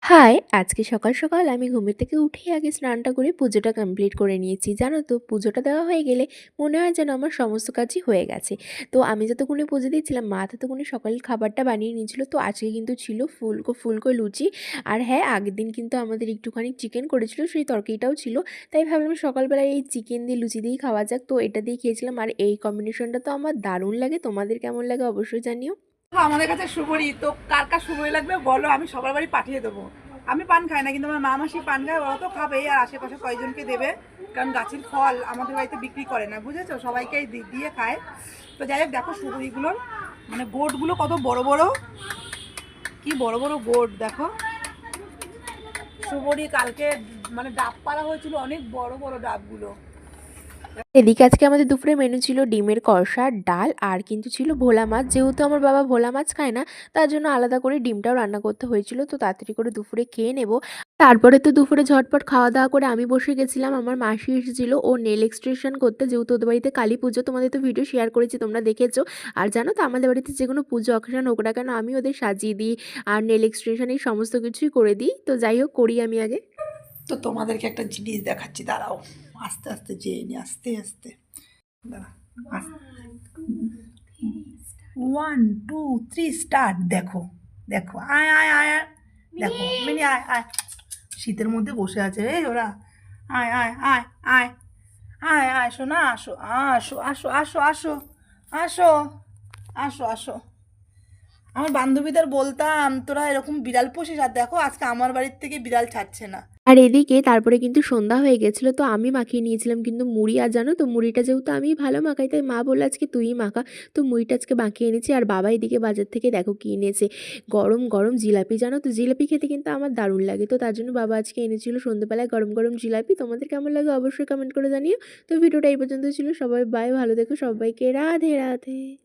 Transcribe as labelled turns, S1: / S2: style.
S1: High! আজকে সকাল, সকাল আমি ঘুমের থেকে উঠেই আগে স্নানটা করে পুজোটা কমপ্লিট করে নিয়েছি। জানো তো পুজোটা দেওয়া হয়ে গেলে মনে হয় যেন আমার সমস্ত কাজই হয়ে গেছে। তো আমি যতক্ষণে পুজো দিচ্ছিলাম মা ততক্ষণে সকালের খাবারটা বানিয়ে নিয়েছিল। তো আজকে কিন্তু ছিল ফুলকো ফুলকো লুচি। আর হ্যাঁ, আগের দিন কিন্তু আমাদের একটুখানি চিকেন করেছিল, সেই তরকারিটাও ছিল। তাই ভাবলাম সকালবেলায় এই চিকেন দিয়ে লুচি দিয়েই খাওয়া যাক। তো এটা দিয়ে খেয়েছিলাম আর এই কম্বিনেশনটা তো আমার দারুণ লাগে। তোমাদের কেমন লাগে অবশ্যই জানিও।
S2: আমাদের কাছে সুবরি তো কার কার সুবরি লাগবে বলো, আমি সবার বাড়ি পাঠিয়ে দেবো। আমি পান খাই না, কিন্তু আমার মা মাসি পান খায়, ওরা তো খাবেই, আর আশেপাশে কয়েকজনকে দেবে। কারণ গাছের ফল আমাদের বাড়িতে বিক্রি করে না, বুঝেছো, সবাইকে দিয়ে খায়। তো যাই হোক, দেখো সুবরিগুলোর মানে গোটগুলো কত বড় বড়, কি বড় বড় গোট দেখো। সুবরি কালকে মানে ডাব পাড়া হয়েছিল, অনেক বড় বড় ডাবগুলো।
S1: এদিকে আজকে আমাদের দুপুরে মেনু ছিল ডিমের কষা, ডাল আর কিন্তু ছিল ভোলা মাছ। যেহেতু আমার বাবা ভোলা মাছ খায় না, তার জন্য আলাদা করে ডিমটাও রান্না করতে হয়েছিল। তো তাড়াতাড়ি করে দুপুরে খেয়ে নেব। তারপরে তো দুপুরে ঝটপট খাওয়া-দাওয়া করে আমি বসে গেছিলাম। আমার মাসি এসেছিল ওর নেল এক্সটেনশন করতে। যেহেতু ওদের বাড়িতে কালী পুজো, তোমাদের তো ভিডিও শেয়ার করেছি, তোমরা দেখেছো। আর জানো তো আমাদের বাড়িতে যেকোনো পুজো অকেশন হোক না কেন আমি ওদের সাজিয়ে দিই আর নেল এক্সটেনশন এই সমস্ত কিছুই করে দিই। তো যাই হোক করি আমি আগে।
S2: তো তোমাদেরকে একটা জিনিস দেখাচ্ছি, দাঁড়াও। আস্তে আস্তে যেয়ে নি, আস্তে আস্তে দাঁড়া। 1 2 3 স্টার্ট। দেখো দেখো, আয় আয় আয় আয়। দেখো মিনি, আয় আয়। শীতের মধ্যে বসে আছে রে ওরা। আয় আয় আয় আয় আয় আয়, শোনা, আসো আসো আসো আসো আসো আসো আসো আসো। আমার বান্ধবীদের বলতাম তোরা এরকম বিড়াল পুষিস, আর দেখো আজকে আমার বাড়ির থেকে বিড়াল ছাড়ছে না।
S1: আর এদিকে তারপরে কিন্তু সন্ধ্যা হয়ে গেছিল। তো আমি মাখিয়ে নিয়েছিলাম কিন্তু মুড়ি। আর জানো তো মুড়িটা যেহেতু আমিই ভালো মাখাই, তাই মা বলল আজকে তুইই মাখা। তো মুড়িটা আজকে মাখিয়ে এনেছি। আর বাবা এদিকে বাজার থেকে দেখো কি এনেছে, গরম গরম জিলাপি। জানো তো জিলাপি খেতে কিন্তু আমার দারুণ লাগে। তো তার জন্য বাবা আজকে এনেছিল সন্ধ্যেবেলায় গরম গরম জিলাপি। তোমাদের কেমন লাগে অবশ্যই কমেন্ট করে জানিও। তো ভিডিওটা এই পর্যন্ত ছিল। সবাই বাই, ভালো দেখো, সবাইকে রাধে রাধে।